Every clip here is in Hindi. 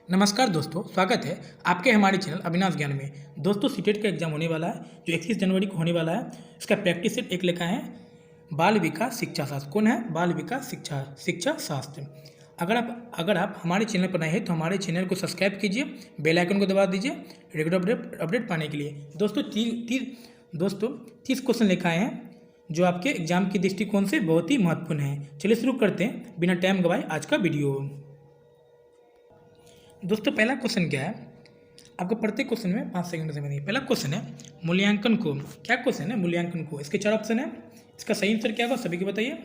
नमस्कार दोस्तों, स्वागत है आपके हमारे चैनल अविनाश ज्ञान में। दोस्तों, सीटेट का एग्जाम होने वाला है जो 21 जनवरी को होने वाला है। इसका प्रैक्टिस सेट एक लिखा है बाल विकास शिक्षा शास्त्र। कौन है? बाल विकास शिक्षा शास्त्र। अगर आप हमारे चैनल पर नए हैं तो हमारे चैनल को सब्सक्राइब कीजिए, बेल आइकन को दबा दीजिए रेगुलर अपडेट पाने के लिए। दोस्तों 30 क्वेश्चन लिखाए हैं जो आपके एग्जाम के दृष्टिकोण से बहुत ही महत्वपूर्ण है। चलिए शुरू करते हैं बिना टाइम गवाए आज का वीडियो। दोस्तों पहला क्वेश्चन क्या है? आपको प्रत्येक क्वेश्चन में 5 सेकंड में समझिए। पहला क्वेश्चन है मूल्यांकन को। क्या क्वेश्चन है? मूल्यांकन को। इसके 4 ऑप्शन है। इसका सही आंसर क्या होगा सभी को बताइए।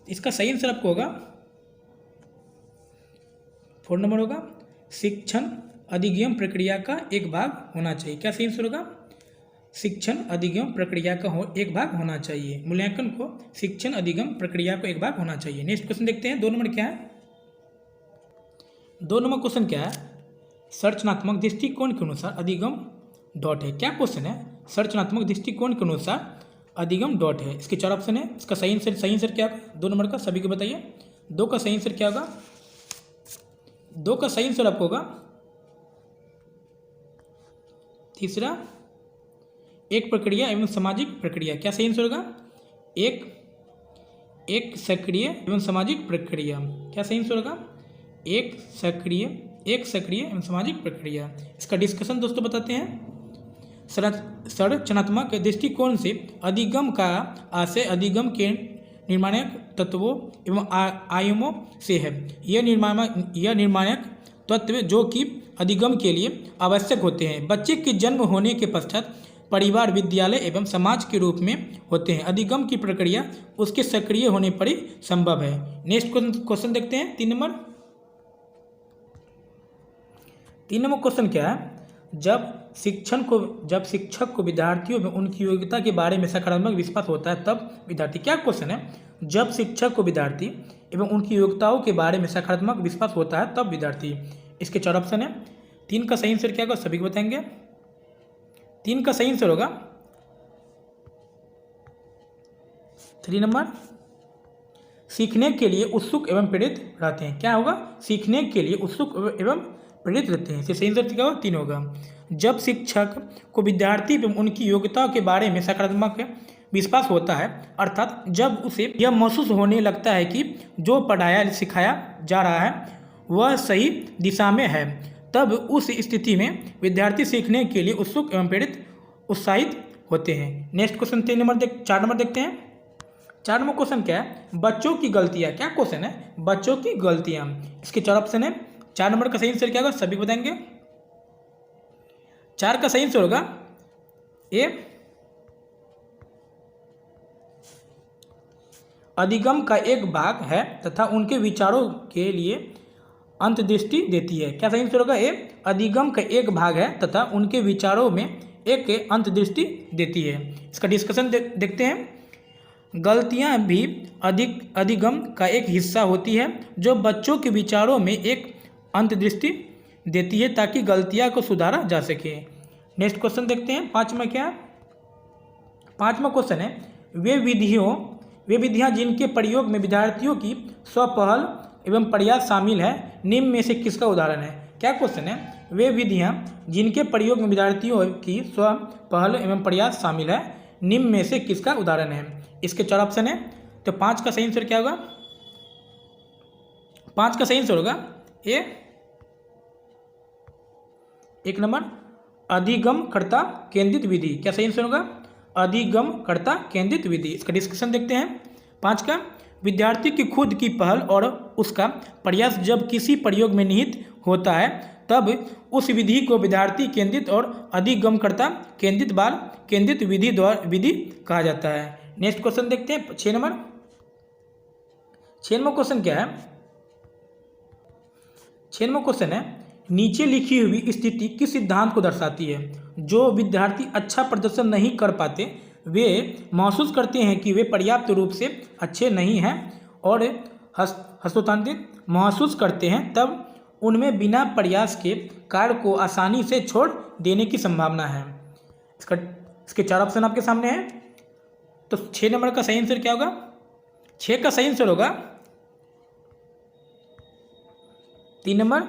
इसका सही आंसर आपको होगा 4 नंबर होगा, शिक्षण अधिगम प्रक्रिया का एक भाग होना चाहिए। क्या सही आंसर होगा? शिक्षण अधिगम प्रक्रिया का एक भाग होना चाहिए। मूल्यांकन को शिक्षण अधिगम प्रक्रिया का एक भाग होना चाहिए। नेक्स्ट क्वेश्चन देखते हैं। 2 नंबर क्या है? 2 नंबर क्वेश्चन क्या है? संरचनात्मक दृष्टिकोण के अनुसार अधिगम डॉट है। क्या क्वेश्चन है? संरचनात्मक दृष्टिकोण के अनुसार अधिगम डॉट है। इसके 4 ऑप्शन है। इसका सही आंसर क्या होगा? 2 नंबर का सभी को बताइए। 2 का सही आंसर क्या होगा? 2 का सही आंसर आपको होगा तीसरा, एक प्रक्रिया एवं सामाजिक प्रक्रिया। क्या सही आंसर होगा? एक सक्रिय एवं सामाजिक प्रक्रिया। क्या सही आंसर होगा? एक सक्रिय एवं सामाजिक प्रक्रिया। इसका डिस्कशन दोस्तों बताते हैं। संरचनात्मक दृष्टिकोण से अधिगम का आशय अधिगम के निर्माणक तत्वों एवं आयामों से है। यह निर्माणक तत्व जो कि अधिगम के लिए आवश्यक होते हैं बच्चे के जन्म होने के पश्चात परिवार, विद्यालय एवं समाज के रूप में होते हैं। अधिगम की प्रक्रिया उसके सक्रिय होने पर ही संभव है। नेक्स्ट क्वेश्चन देखते हैं। 3 नंबर क्वेश्चन क्या है? जब शिक्षक को विद्यार्थियों में उनकी योग्यता के बारे में सकारात्मक विश्वास होता है तब विद्यार्थी। क्या क्वेश्चन है? जब शिक्षक को विद्यार्थी एवं उनकी योग्यताओं के बारे में सकारात्मक विश्वास होता है तब विद्यार्थी। इसके 4 ऑप्शन है। 3 का सही आंसर क्या होगा सभी को बताएंगे। 3 का सही आंसर होगा 3 नंबर, सीखने के लिए उत्सुक एवं प्रेरित रहते हैं। क्या होगा? सीखने के लिए उत्सुक एवं प्रेरित रहते हैं। सही आंसर क्या होगा? 3 होगा। जब शिक्षक को विद्यार्थी एवं उनकी योग्यताओं के बारे में सकारात्मक विश्वास होता है, अर्थात जब उसे यह महसूस होने लगता है कि जो पढ़ाया सिखाया जा रहा है वह सही दिशा में है, तब उस स्थिति में विद्यार्थी सीखने के लिए उत्सुक एवं प्रेरित उत्साहित होते हैं। नेक्स्ट क्वेश्चन 4 नंबर देखते हैं। 4 नंबर क्वेश्चन क्या है? बच्चों की गलतियाँ। क्या क्वेश्चन है? बच्चों की गलतियाँ। इसके 4 ऑप्शन है। 4 नंबर का सही आंसर क्या होगा सभी बताएंगे। 4 का सही आंसर होगा ए, अधिगम का एक भाग है तथा उनके विचारों के लिए अंतर्दृष्टि देती है। क्या सही आंसर होगा? ए, अधिगम का एक भाग है तथा उनके विचारों में एक अंतर्दृष्टि देती है। इसका डिस्कशन देखते हैं। गलतियां भी अधिगम का एक हिस्सा होती है जो बच्चों के विचारों में एक अंतर्दृष्टि देती है ताकि गलतियां को सुधारा जा सके। नेक्स्ट क्वेश्चन देखते हैं। 5वां क्या है? 5वां क्वेश्चन है वे विधियां जिनके प्रयोग में विद्यार्थियों की स्वपहल एवं प्रयास शामिल है निम्न में से किसका उदाहरण है। क्या क्वेश्चन है? वे विधियां जिनके प्रयोग में विद्यार्थियों की स्वपहल एवं प्रयास शामिल है निम्न में से किसका उदाहरण है। इसके 4 ऑप्शन है। तो 5 का सही आंसर क्या होगा? 5 का सही आंसर होगा ए, 1 नंबर, अधिगमकर्ता केंद्रित विधि। क्या सही आंसर होगा? अधिगमकर्ता केंद्रित विधि। इसका डिस्कशन देखते हैं। 5 का विद्यार्थी की खुद की पहल और उसका प्रयास जब किसी प्रयोग में निहित होता है तब उस विधि को विद्यार्थी केंद्रित और अधिगमकर्ता केंद्रित बाल केंद्रित विधि कहा जाता है। नेक्स्ट क्वेश्चन देखते हैं। 6 नंबर क्वेश्चन क्या है? 6वां क्वेश्चन है नीचे लिखी हुई स्थिति किस सिद्धांत को दर्शाती है? जो विद्यार्थी अच्छा प्रदर्शन नहीं कर पाते वे महसूस करते हैं कि वे पर्याप्त रूप से अच्छे नहीं हैं और हस्तोत्साहित महसूस करते हैं, तब उनमें बिना प्रयास के कार्य को आसानी से छोड़ देने की संभावना है। इसके 4 ऑप्शन आपके सामने हैं। तो 6 नंबर का सही आंसर क्या होगा? 6 का सही आंसर होगा 3 नंबर,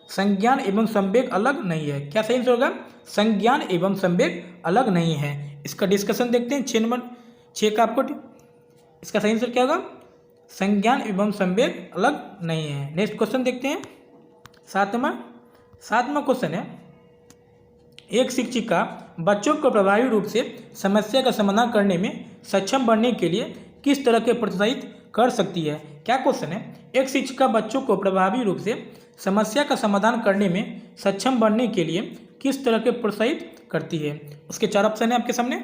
संज्ञान एवं संवेग अलग नहीं है। क्या सही आंसर होगा? संज्ञान एवं संवेग अलग नहीं है। इसका डिस्कशन देखते हैं 6 नंबर 6 का आपको। इसका सही आंसर क्या होगा? संज्ञान एवं संवेग अलग नहीं है। नेक्स्ट क्वेश्चन देखते हैं 7वां क्वेश्चन है, एक शिक्षिका बच्चों को प्रभावी रूप से समस्या का समाधान करने में सक्षम बनने के लिए किस तरह के प्रोत्साहित कर सकती है? क्या क्वेश्चन है? एक शिक्षिका बच्चों को प्रभावी रूप से समस्या का समाधान करने में सक्षम बनने के लिए किस तरह के प्रोत्साहित करती है? उसके 4 ऑप्शन है आपके सामने।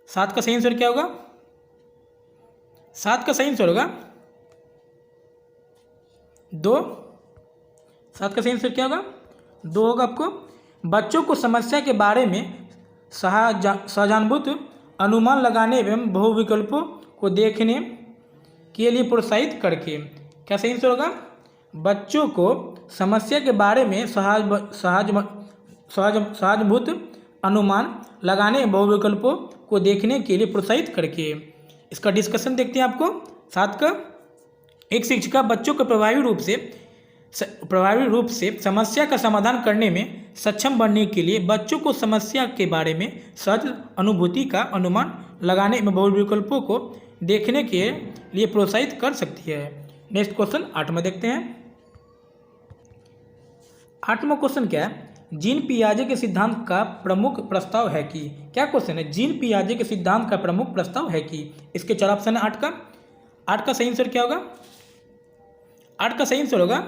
7 का सही आंसर क्या होगा? 7 का सही आंसर होगा 2। 7 का सही आंसर क्या होगा? 2 होगा आपको। बच्चों को समस्या के बारे में सहानुभूत अनुमान लगाने एवं बहुविकल्पों को देखने के लिए प्रोत्साहित करके। क्या सही आंसर होगा? बच्चों को समस्या के बारे में सहानुभूत अनुमान लगाने एवं बहुविकल्पों को देखने के लिए प्रोत्साहित करके। इसका डिस्कशन देखते हैं आपको 7 का। एक शिक्षिका बच्चों को प्रभावी रूप से समस्या का समाधान करने में सक्षम बनने के लिए बच्चों को समस्या के बारे में सहज अनुभूति का अनुमान लगाने में बहुविकल्पों को देखने के लिए प्रोत्साहित कर सकती है। नेक्स्ट क्वेश्चन 8वां देखते हैं। 8वां क्वेश्चन क्या है? जीन पियाजे के सिद्धांत का प्रमुख प्रस्ताव है कि। क्या क्वेश्चन है? जीन पियाजे के सिद्धांत का प्रमुख प्रस्ताव है कि। इसके 4 ऑप्शन है 8 का। 8 का सही आंसर क्या होगा? 8 का सही आंसर होगा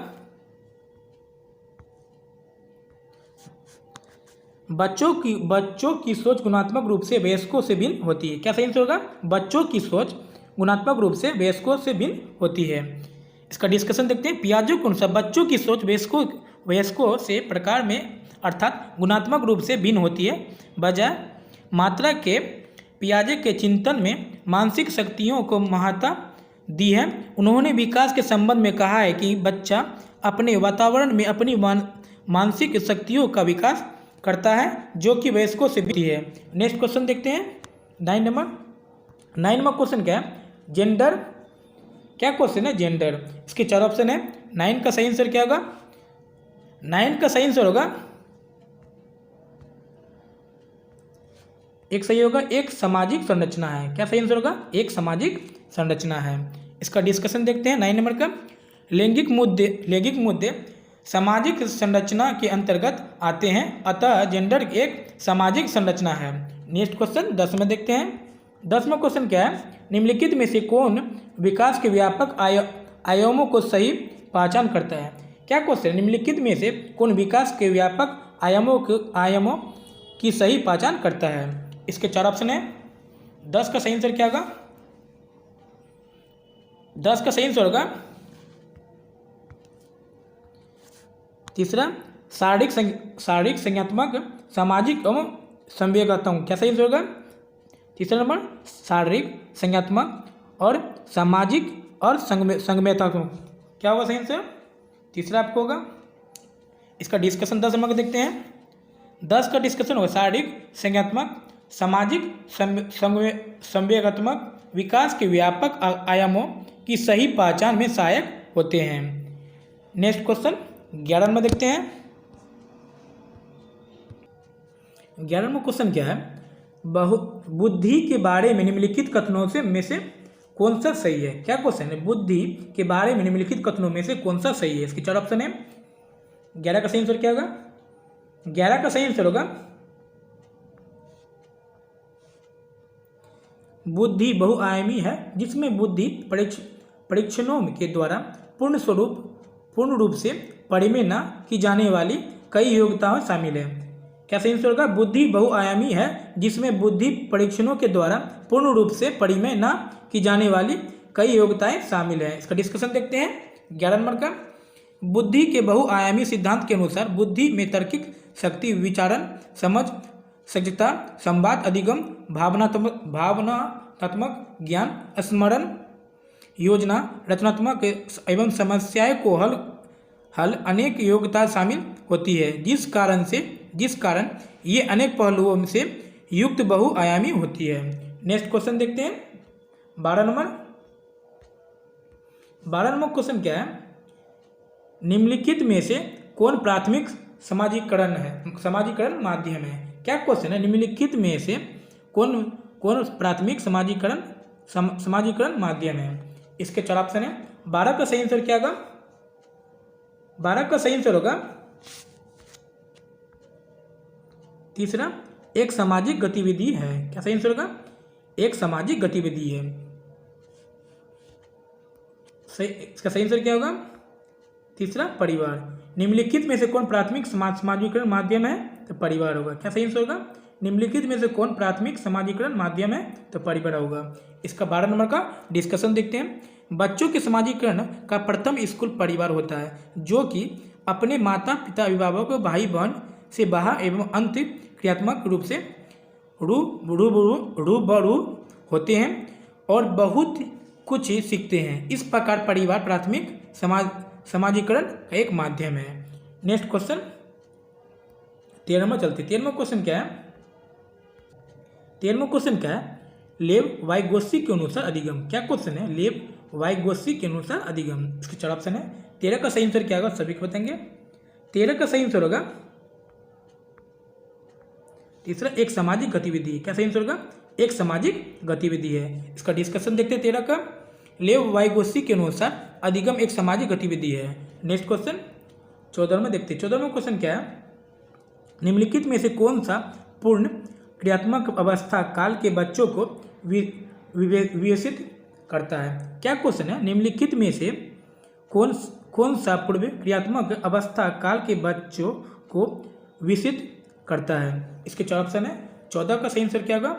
बच्चों की सोच गुणात्मक रूप से वयस्कों से भिन्न होती है। क्या सही आंसर होगा? बच्चों की सोच गुणात्मक रूप से वयस्कों से भिन्न होती है। इसका डिस्कशन देखते हैं। पियाजे के अनुसार बच्चों की सोच वयस्कों से प्रकार में अर्थात गुणात्मक रूप से भिन्न होती है, बजाय मात्रा के। पियाजे के चिंतन में मानसिक शक्तियों को महत्ता दी है। उन्होंने विकास के संबंध में कहा है कि बच्चा अपने वातावरण में अपनी मानसिक शक्तियों का विकास करता है जो कि वयस्कों से भिन्न है। नेक्स्ट क्वेश्चन देखते हैं 9वां क्वेश्चन क्या है? जेंडर। क्या क्वेश्चन है? जेंडर। इसके 4 ऑप्शन है। 9 का सही आंसर क्या होगा? 9 का सही आंसर होगा एक सही होगा एक सामाजिक संरचना है। क्या सही आंसर होगा? एक सामाजिक संरचना है। इसका डिस्कशन देखते हैं 9 नंबर का। लैंगिक मुद्दे सामाजिक संरचना के अंतर्गत आते हैं, अतः जेंडर एक सामाजिक संरचना है। नेक्स्ट क्वेश्चन 10 में देखते हैं। 10वां क्वेश्चन क्या है? निम्नलिखित में से कौन विकास के व्यापक आयामों को सही पहचान करता है? क्या क्वेश्चन? निम्नलिखित में से कौन विकास के व्यापक आयामों की सही पहचान करता है? इसके 4 ऑप्शन है। 10 का सही आंसर क्या होगा? 10 का सही आंसर होगा तीसरा शारीरिक संज्ञात्मक सामाजिक एवं संवेगात्मक। क्या सही आंसर होगा? तीसरा नंबर शारीरिक संज्ञात्मक और सामाजिक और संवेगात्मक। क्या होगा सही आंसर? तीसरा आपको होगा। इसका डिस्कशन 10 नंबर देखते हैं। 10 का डिस्कशन होगा शारीरिक संज्ञात्मक सामाजिक संवेगात्मक विकास के व्यापक आयामों की सही पहचान में सहायक होते हैं। नेक्स्ट क्वेश्चन 11 में देखते हैं। 11वां क्वेश्चन क्या है? बुद्धि के बारे में निम्नलिखित कथनों में से कौन सा सही है? क्या क्वेश्चन है? बुद्धि के बारे में निम्नलिखित कथनों में से कौन सा सही है? इसके 4 ऑप्शन है। 11 का सही आंसर क्या होगा? 11 का सही आंसर होगा बुद्धि बहुआयामी है, जिसमें बुद्धि परीक्षणों के द्वारा पूर्ण रूप से परिमेय न की जाने वाली कई योग्यताएं शामिल है। क्या सही आंसर होगा? बुद्धि बहुआयामी है, जिसमें बुद्धि परीक्षणों के द्वारा पूर्ण रूप से परिमेय न की जाने वाली कई योग्यताएं शामिल है। इसका डिस्कशन देखते हैं 11 नंबर का। बुद्धि के बहुआयामी सिद्धांत के अनुसार बुद्धि में तार्किक शक्ति, विचारण, समझ, सजगता, संवाद, अधिगम, भावनात्मक ज्ञान, स्मरण, योजना, रचनात्मक एवं समस्याओं को हल अनेक योग्यता शामिल होती है, जिस कारण ये अनेक पहलुओं से युक्त बहुआयामी होती है। नेक्स्ट क्वेश्चन देखते हैं 12 नंबर। 12 नंबर क्वेश्चन क्या है? निम्नलिखित में से कौन प्राथमिक समाजीकरण माध्यम है? क्या क्वेश्चन है? निम्नलिखित में से कौन कौन प्राथमिक समाजीकरण माध्यम है? इसके 4 ऑप्शन है। 12 का सही आंसर क्या होगा? 12 का सही आंसर होगा तीसरा, एक सामाजिक गतिविधि है। क्या सही आंसर होगा? एक सामाजिक गतिविधि है। सही, इसका सही आंसर क्या होगा? तीसरा, परिवार। निम्नलिखित में से कौन प्राथमिक समाजीकरण माध्यम है? तो परिवार होगा। क्या सही आंसर होगा? निम्नलिखित में से कौन प्राथमिक समाजीकरण माध्यम है? तो परिवार होगा। इसका 12 नंबर का डिस्कशन देखते हैं। बच्चों के समाजीकरण का प्रथम स्कूल परिवार होता है, जो कि अपने माता पिता, अभिभावक, भाई बहन से बाहर एवं अंत क्रियात्मक रूप से रूबरू होते हैं और बहुत कुछ सीखते हैं। इस प्रकार परिवार प्राथमिक समाजीकरण का एक माध्यम है। नेक्स्ट क्वेश्चन 13वां चलते। 13वां क्वेश्चन क्या है? 13वां क्वेश्चन क्या है? लेव वाइगोत्स्की के अनुसार अधिगम। क्या क्वेश्चन है? लेव वाइगोत्स्की के अनुसार अधिगम। इसके 4 ऑप्शन है। 13 का सही आंसर क्या होगा? सभी को बताएंगे। 13 का सही आंसर होगा तीसरा, एक सामाजिक गतिविधि। क्या सही आंसर होगा? एक सामाजिक गतिविधि है। इसका डिस्कशन देखते हैं। 13 का लेव वाइगोत्स्की के अनुसार अधिगम एक सामाजिक गतिविधि है। नेक्स्ट क्वेश्चन 14 में देखते हैं। 14वां क्वेश्चन क्या है? निम्नलिखित में से कौन सा पूर्ण क्रियात्मक अवस्था काल के बच्चों को विकसित करता है? क्या क्वेश्चन है? निम्नलिखित में से कौन सा पूर्व क्रियात्मक अवस्था काल के बच्चों को विकसित करता है? इसके 4 ऑप्शन है। 14 का सही आंसर क्या होगा?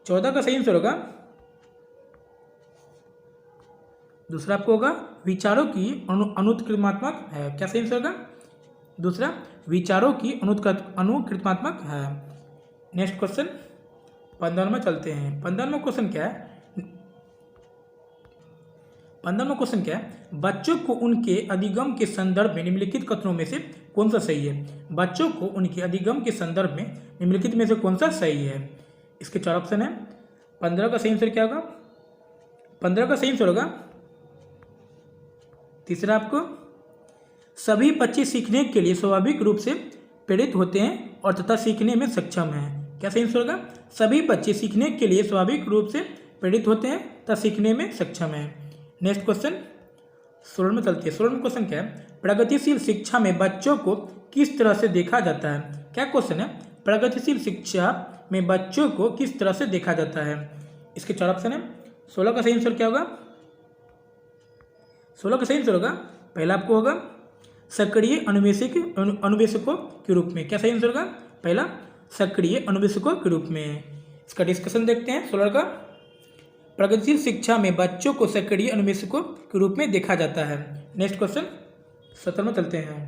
14 का सही आंसर होगा दूसरा, आपको होगा विचारों की अनुत्क्रमात्मक है। क्या सही आंसर होगा? दूसरा, विचारों की अनुकृत्मात्मक है। नेक्स्ट क्वेश्चन 15 में चलते हैं। 15वां क्वेश्चन क्या है? 15वां क्वेश्चन क्या है? बच्चों को उनके अधिगम के संदर्भ में निम्नलिखित कथनों में से कौन सा सही है? बच्चों को उनके अधिगम के संदर्भ में निम्नलिखित में से कौन सा सही है? इसके 4 ऑप्शन है। 15 का सही आंसर क्या होगा? 15 का सही आंसर होगा तीसरा, आपको सभी बच्चे सीखने के लिए स्वाभाविक रूप से प्रेरित होते हैं और तथा सीखने में सक्षम हैं। क्या सही आंसर होगा? सभी बच्चे सीखने के लिए स्वाभाविक रूप से प्रेरित होते हैं तथा सीखने में सक्षम हैं। नेक्स्ट क्वेश्चन 16 में चलते हैं। 16वां क्वेश्चन क्या है? प्रगतिशील शिक्षा में बच्चों को किस तरह से देखा जाता है? क्या क्वेश्चन है? प्रगतिशील शिक्षा में बच्चों को किस तरह से देखा जाता है? इसके 4 ऑप्शन है। 16 का सही आंसर क्या होगा? 16 का सही आंसर होगा पहला, आपको होगा सक्रिय अनुवेशकों के रूप में। क्या सही आंसर होगा? पहला, सक्रिय अनुवेशकों के रूप में। इसका डिस्कशन देखते हैं। 16 का प्रगतिशील शिक्षा में बच्चों को सक्रिय अनुवेशकों के रूप में देखा जाता है। नेक्स्ट क्वेश्चन 17 में चलते हैं।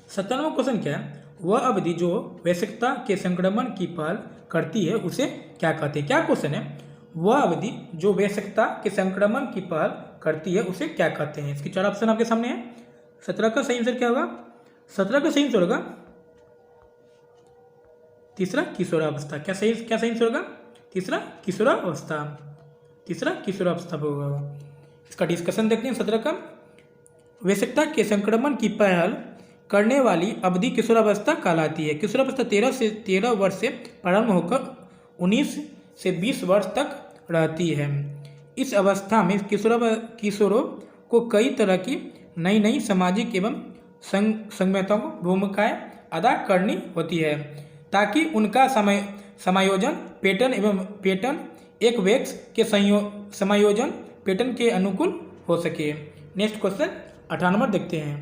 17वां क्वेश्चन क्या है? वह अवधि जो वैश्विकता के संक्रमण की पहल करती है उसे क्या कहते हैं? क्या क्वेश्चन है? वह अवधि जो वैश्विकता के संक्रमण की पहल करती है उसे क्या कहते हैं? इसके 4 ऑप्शन आपके सामने है। 17 का सही आंसर क्या होगा? 17 का सही आंसर होगा तीसरा, किशोरावस्था। क्या सही आंसर होगा? तीसरा, किशोरावस्था। तीसरा, किशोरावस्था होगा। इसका डिस्कशन देखते हैं। 17 का वैश्विकता के संक्रमण की पहल करने वाली अवधि किशोरावस्था कहलाती है। किशोरावस्था 13 वर्ष से प्रारंभ होकर 19 से 20 वर्ष तक रहती है। इस अवस्था में किशोरों को कई तरह की नई सामाजिक एवं संगठनात्मक भूमिकाएं अदा करनी होती है ताकि उनका समायोजन पैटर्न एक व्यक्ति के समायोजन पैटर्न के अनुकूल हो सके। नेक्स्ट क्वेश्चन 18वां देखते हैं।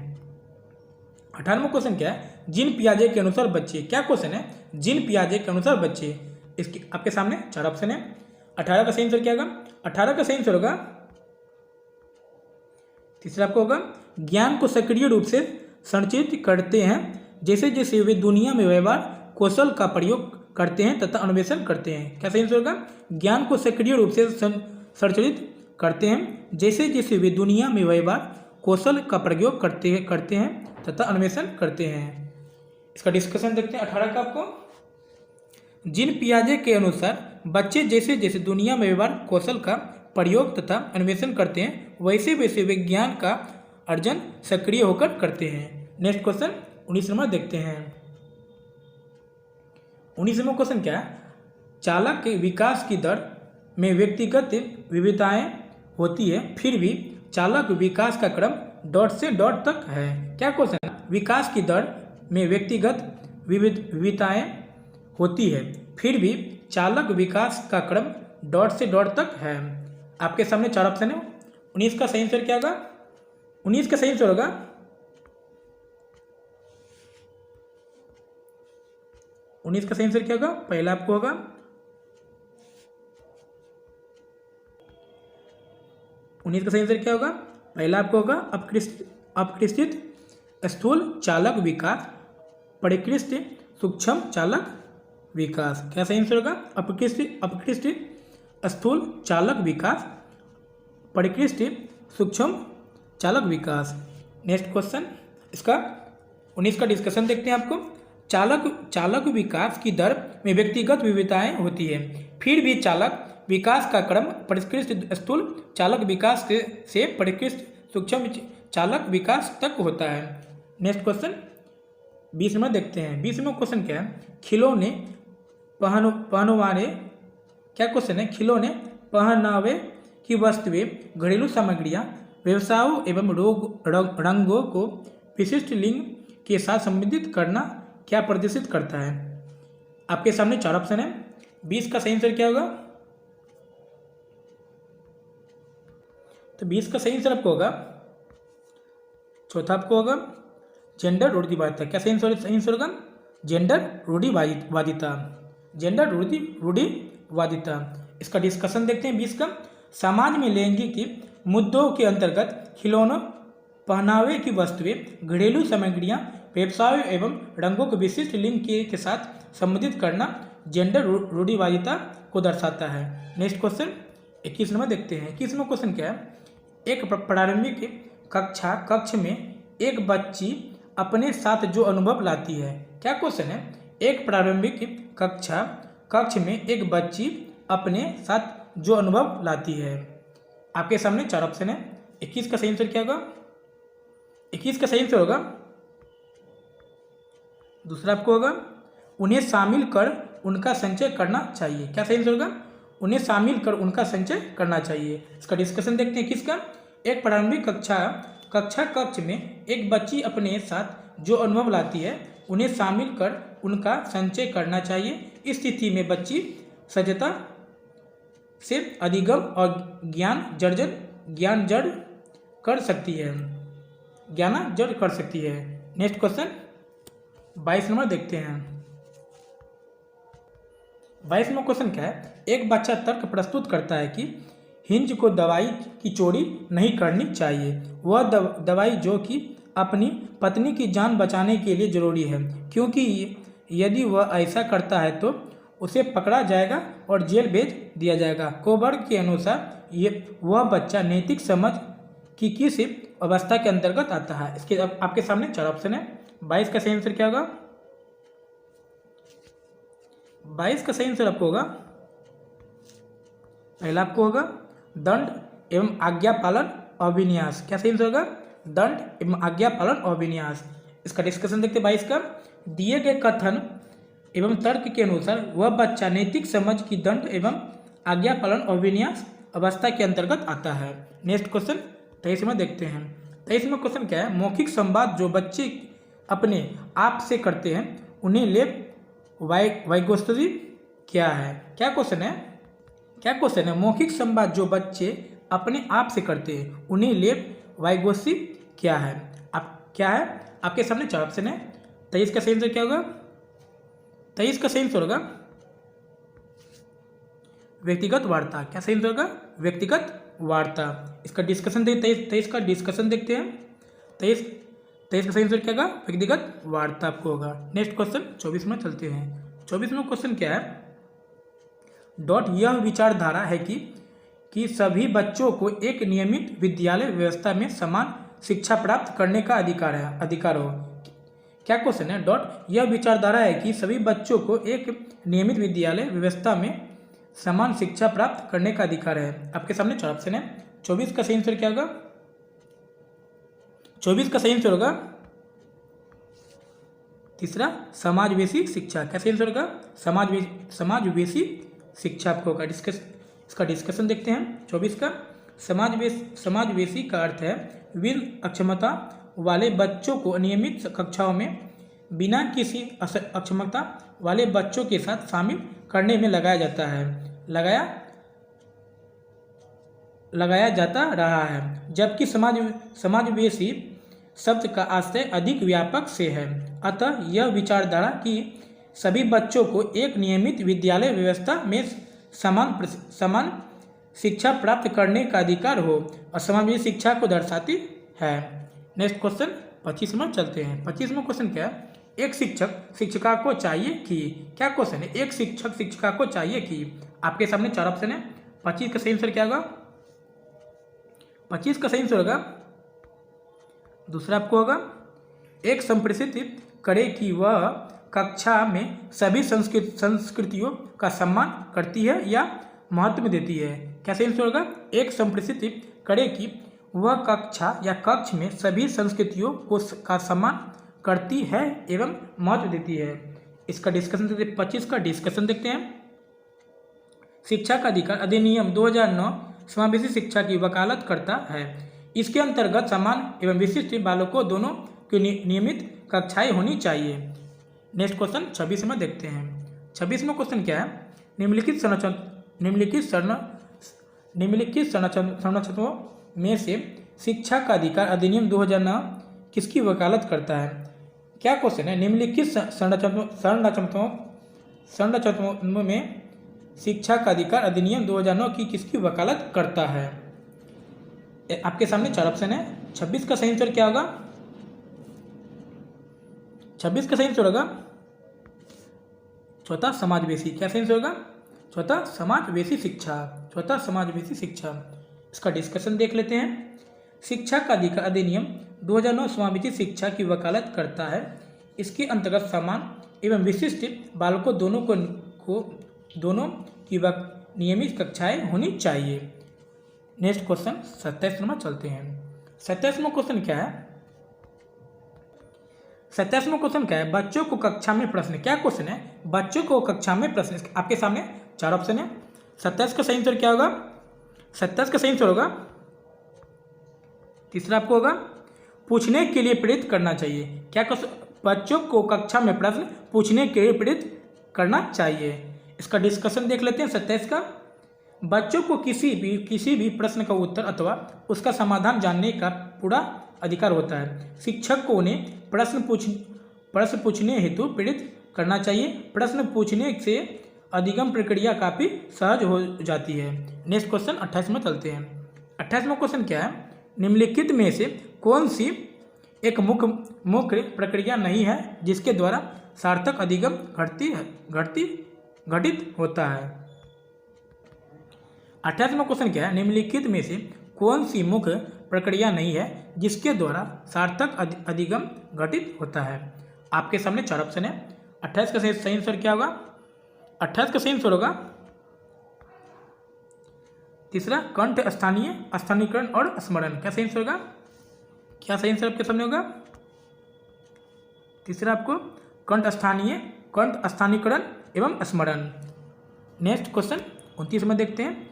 18वां क्वेश्चन क्या है? जीन पियाजे के अनुसार बच्चे। क्या क्वेश्चन है? जीन पियाजे के अनुसार बच्चे। इसके आपके सामने 4 ऑप्शन है। 18 का सही आंसर क्या होगा? 18 का सही आंसर होगा तीसरा, आपको होगा ज्ञान को सक्रिय रूप से संचित करते हैं जैसे जैसे वे दुनिया में व्यवहार कौशल का प्रयोग करते हैं तथा अन्वेषण करते हैं। क्या सही आंसर होगा? ज्ञान को सक्रिय रूप से संचालित करते हैं जैसे जैसे वे दुनिया में व्यवहार कौशल का प्रयोग करते हैं तथा अन्वेषण करते हैं। इसका डिस्कशन देखते हैं। 18 का आपको जीन पियाजे के अनुसार बच्चे जैसे जैसे दुनिया में व्यवहार कौशल का प्रयोग तथा अन्वेषण करते हैं वैसे वैसे विज्ञान का अर्जन सक्रिय होकर करते हैं। नेक्स्ट क्वेश्चन 19 नंबर देखते हैं। 19 नंबर क्वेश्चन क्या है? चालक के विकास की दर में व्यक्तिगत विविधताएं होती है, फिर भी चालक विकास का क्रम डॉट से डॉट तक है। क्या क्वेश्चन है? विकास की दर में व्यक्तिगत विविधताएं होती है, फिर भी चालक विकास का क्रम डॉट से डॉट तक है। आपके सामने 4 ऑप्शन है। 19 का सही आंसर क्या होगा? 19 का सही आंसर होगा 19 का सही आंसर क्या होगा? पहला आपको होगा 19 का सही आंसर क्या होगा? पहला आपको होगा अपकृष्टित स्थूल चालक विकास, परिकृष्ट सूक्ष्म चालक विकास। क्या सही आंसर होगा? अपकृष्टित स्थूल चालक विकास, परिकृष्ट सूक्ष्म चालक विकास। नेक्स्ट क्वेश्चन इसका 19 का डिस्कशन देखते हैं। आपको चालक विकास की दर में व्यक्तिगत विविधताएं होती है, फिर भी चालक विकास का क्रम परिष्कृत स्थूल चालक विकास से परिष्कृत सूक्ष्म चालक विकास तक होता है। नेक्स्ट क्वेश्चन 20 नंबर देखते हैं। 20 नंबर क्वेश्चन क्या है? खिलौने पहनवाने, क्या क्वेश्चन है? खिलौने पहनावे की वस्तुएं, घरेलू सामग्रियां, व्यवसायों एवं रंगों को विशिष्ट लिंग के साथ संबंधित करना क्या प्रदर्शित करता है? आपके सामने 4 ऑप्शन है। 20 का सही आंसर क्या होगा? तो 20 का सही आंसर आपको होगा, चौथा आपको होगा जेंडर रूढ़िवादिता। क्या सही आंसर होगा? जेंडर रूढ़िवादिता, जेंडर रूढ़िवादिता। इसका डिस्कशन देखते हैं 20 का। समाज में लैंगिक मुद्दों के अंतर्गत खिलौनों, पहनावे की वस्तुएं, घरेलू सामग्रियां, व्यवसायों एवं रंगों को विशिष्ट लिंग के साथ संबंधित करना जेंडर रूढ़िवादिता को दर्शाता है। नेक्स्ट क्वेश्चन 21 नंबर देखते हैं। 21 नंबर क्वेश्चन क्या है? एक प्रारंभिक कक्ष में एक बच्ची अपने साथ जो अनुभव लाती है। क्या क्वेश्चन है? एक प्रारंभिक कक्ष में एक बच्ची अपने साथ जो अनुभव लाती है। आपके सामने 4 ऑप्शन है। 21 का सही आंसर क्या होगा? 21 का सही आंसर होगा, दूसरा आपको होगा उन्हें शामिल कर उनका संचय करना चाहिए। क्या सही आंसर होगा? उन्हें शामिल कर उनका संचय करना चाहिए। इसका डिस्कशन देखते हैं। किसका? एक प्रारंभिक कक्ष में एक बच्ची अपने साथ जो अनुभव लाती है उन्हें शामिल कर उनका संचय करना चाहिए। इस स्थिति में बच्ची सजगता से अधिगम और ज्ञान जड़ कर सकती है। नेक्स्ट क्वेश्चन 22 नंबर देखते हैं। 22 नंबर क्वेश्चन क्या है? एक बच्चा तर्क प्रस्तुत करता है कि हिंज को दवाई की चोरी नहीं करनी चाहिए। वह दवाई जो कि अपनी पत्नी की जान बचाने के लिए जरूरी है, क्योंकि यदि वह ऐसा करता है तो उसे पकड़ा जाएगा और जेल भेज दिया जाएगा। कोबर्ग के अनुसार वह बच्चा नैतिक समझ की किस अवस्था के अंतर्गत आता है? इसके आपके सामने 4 ऑप्शन है। 22 का सही आंसर क्या होगा? 22 का सही आंसर आपको होगा, पहला आपको होगा दंड एवं आज्ञा पालन अभिन्यास। क्या सही आंसर होगा? दंड एवं आज्ञा पालन अभिन्यास। इसका डिस्कशन देखते हैं 22 का। दिए गए कथन एवं तर्क के अनुसार वह बच्चा नैतिक समझ की दंड एवं आज्ञा पालन अभिन्यास अवस्था के अंतर्गत आता है। नेक्स्ट क्वेश्चन 23 में देखते हैं। 23 में क्वेश्चन क्या है? मौखिक संवाद जो बच्चे अपने आप से करते हैं उन्हें लेप वाइगोस्टरी क्या है? क्या क्वेश्चन है? मौखिक संवाद जो बच्चे अपने आप से करते हैं उन्हें लेप वाइगोस्टरी क्या है? आपके सामने 4 ऑप्शन है। 23 का सही आंसर क्या होगा? 23 का सही आंसर होगा व्यक्तिगत वार्ता। क्या सही आंसर होगा? व्यक्तिगत वार्ता। इसका डिस्कशन देखते हैं। 23 का डिस्कशन देखते हैं। 23 का सही आंसर क्या होगा? व्यक्तिगत वार्ता आपको होगा। नेक्स्ट क्वेश्चन 24 में चलते हैं। 24 में क्वेश्चन क्या है? डॉट यह विचारधारा है कि सभी बच्चों को एक नियमित विद्यालय व्यवस्था में समान शिक्षा प्राप्त करने का अधिकार हो। क्या क्वेश्चन है? डॉट यह विचारधारा है कि सभी बच्चों को एक नियमित विद्यालय व्यवस्था में समान शिक्षा प्राप्त करने का अधिकार है। आपके सामने 4 ऑप्शन है। 24 का सही आंसर क्या होगा? 24 का सही आंसर होगा तीसरा, समाजवेशी शिक्षा। क्या सही आंसर होगा? समाजवेशी शिक्षा आपको होगा। इसका डिस्कशन देखते हैं। 24 का समाजवेशी का अर्थ है विभिन्न अक्षमता वाले बच्चों को नियमित कक्षाओं में बिना किसी अक्षमता वाले बच्चों के साथ शामिल करने में लगाया जाता रहा है, जबकि समाजवेशी शब्द का आशय अधिक व्यापक से है। अतः यह विचारधारा कि सभी बच्चों को एक नियमित विद्यालय व्यवस्था में समान शिक्षा प्राप्त करने का अधिकार हो और समाजवेशी शिक्षा को दर्शाती है। नेक्स्ट क्वेश्चन 25वां चलते हैं। 25वां क्वेश्चन क्या है? एक शिक्षक शिक्षिका को चाहिए कि, क्या क्वेश्चन है? एक शिक्षक शिक्षिका को चाहिए कि। आपके सामने 4 ऑप्शन है। 25 का सही आंसर क्या होगा? 25 का सही आंसर होगा दूसरा आपको होगा, एक संप्रेषित करे कि वह कक्षा में सभी संस्कृतियों का सम्मान करती है या महत्व देती है। क्या सही आंसर होगा? एक संप्रेषित करे कि वह कक्षा या कक्ष में सभी संस्कृतियों का सम्मान करती है एवं महत्व देती है। इसका डिस्कशन देखते हैं। 25 का डिस्कशन देखते हैं। शिक्षा का अधिकार अधिनियम 2009 समावेशी शिक्षा की वकालत करता है। इसके अंतर्गत समान एवं विशिष्ट बालकों दोनों की नियमित कक्षाएं होनी चाहिए। नेक्स्ट क्वेश्चन 26 में देखते हैं। 26वां क्वेश्चन क्या है? निम्नलिखित संरचनाओं में से शिक्षा का अधिकार अधिनियम 2009 किसकी वकालत करता है? क्या क्वेश्चन है? निम्नलिखित संरचनाओं में शिक्षा का अधिकार अधिनियम 2009 की किसकी वकालत करता है? आपके सामने 4 ऑप्शन है। 26 का सही आंसर क्या होगा? 26 का सही आंसर होगा चौथा, समाजवेशी। क्या सही आंसर होगा? चौथा, समाजवेशी शिक्षा। इसका डिस्कशन देख लेते हैं। शिक्षा का अधिकार अधिनियम 2009 समावेशी शिक्षा की वकालत करता है। इसके अंतर्गत समान एवं विशिष्ट बालकों दोनों की नियमित कक्षाएं होनी चाहिए। नेक्स्ट क्वेश्चन 27 में चलते हैं। 27वां क्वेश्चन क्या है? 27वां क्वेश्चन क्या है? बच्चों को कक्षा में प्रश्न। क्या क्वेश्चन है? बच्चों को कक्षा में प्रश्न। आपके सामने 4 ऑप्शन है। 27 का सही आंसर क्या होगा? 27 का सही आंसर होगा तीसरा आपको होगा, पूछने के लिए प्रेरित करना चाहिए। क्या बच्चों को कक्षा में प्रश्न पूछने के लिए प्रेरित करना चाहिए। इसका डिस्कशन देख लेते हैं। 27 का, बच्चों को किसी भी प्रश्न का उत्तर अथवा उसका समाधान जानने का पूरा अधिकार होता है। शिक्षक को उन्हें प्रश्न पूछने हेतु प्रेरित करना चाहिए। प्रश्न पूछने से अधिगम प्रक्रिया काफ़ी सहज हो जाती है। नेक्स्ट क्वेश्चन 28 में चलते हैं। 28वां क्वेश्चन क्या है? निम्नलिखित में से कौन सी एक मुख्य प्रक्रिया नहीं है जिसके द्वारा सार्थक अधिगम घटित होता है? 28वां क्वेश्चन क्या है? निम्नलिखित में से कौन सी मुख्य प्रक्रिया नहीं है जिसके द्वारा सार्थक अधिगम घटित होता है? आपके सामने 4 ऑप्शन है। 28 का सही आंसर क्या होगा? 28 का सही आंसर होगा तीसरा, कंठ स्थानीयकरण और स्मरण। क्या सही आंसर होगा? क्या सही आंसर आपके सामने होगा? तीसरा आपको कंठ स्थानीयकरण एवं स्मरण। नेक्स्ट क्वेश्चन 29 में देखते हैं।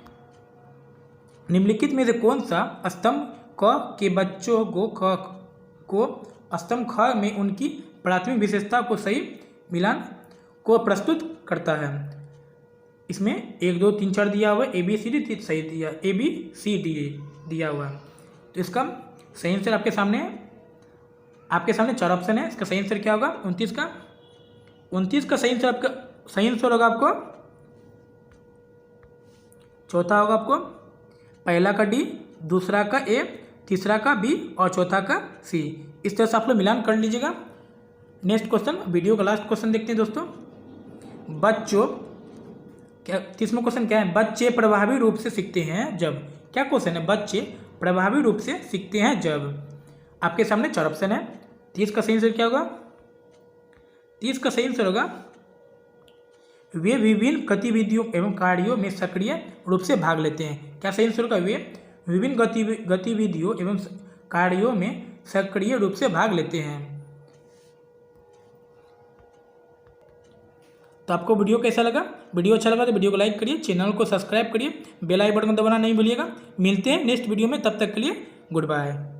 निम्नलिखित में से कौन सा स्तंभ क के बच्चों को स्तंभ ख में उनकी प्राथमिक विशेषता को सही मिलान को प्रस्तुत करता है? इसमें 1 2 3 4 दिया हुआ है। ABCD सही दिया, ABCD दिया हुआ है। तो इसका सही आंसर आपके सामने 4 ऑप्शन है। इसका सही आंसर क्या होगा? 29 का। 29 का सही आंसर होगा आपको चौथा होगा आपको, पहला का D, दूसरा का A, तीसरा का B और चौथा का C। इस तरह से आप लोग मिलान कर लीजिएगा। नेक्स्ट क्वेश्चन, वीडियो का लास्ट क्वेश्चन देखते हैं दोस्तों। बच्चों, 30वां क्वेश्चन क्या है? बच्चे प्रभावी रूप से सीखते हैं जब। क्या क्वेश्चन है? बच्चे प्रभावी रूप से सीखते हैं जब। आपके सामने 4 ऑप्शन है। 30 का सही आंसर क्या होगा? 30 का सही आंसर होगा वे विभिन्न गतिविधियों एवं कार्यों में सक्रिय रूप से भाग लेते हैं। क्या सही आंसर होगा? वे विभिन्न गतिविधियों एवं कार्यों में सक्रिय रूप से भाग लेते हैं। तो आपको वीडियो कैसा लगा? वीडियो अच्छा लगा तो वीडियो को लाइक करिए, चैनल को सब्सक्राइब करिए, बेल आइकन बटन दबाना नहीं भूलिएगा। मिलते हैं नेक्स्ट वीडियो में, तब तक के लिए गुड बाय।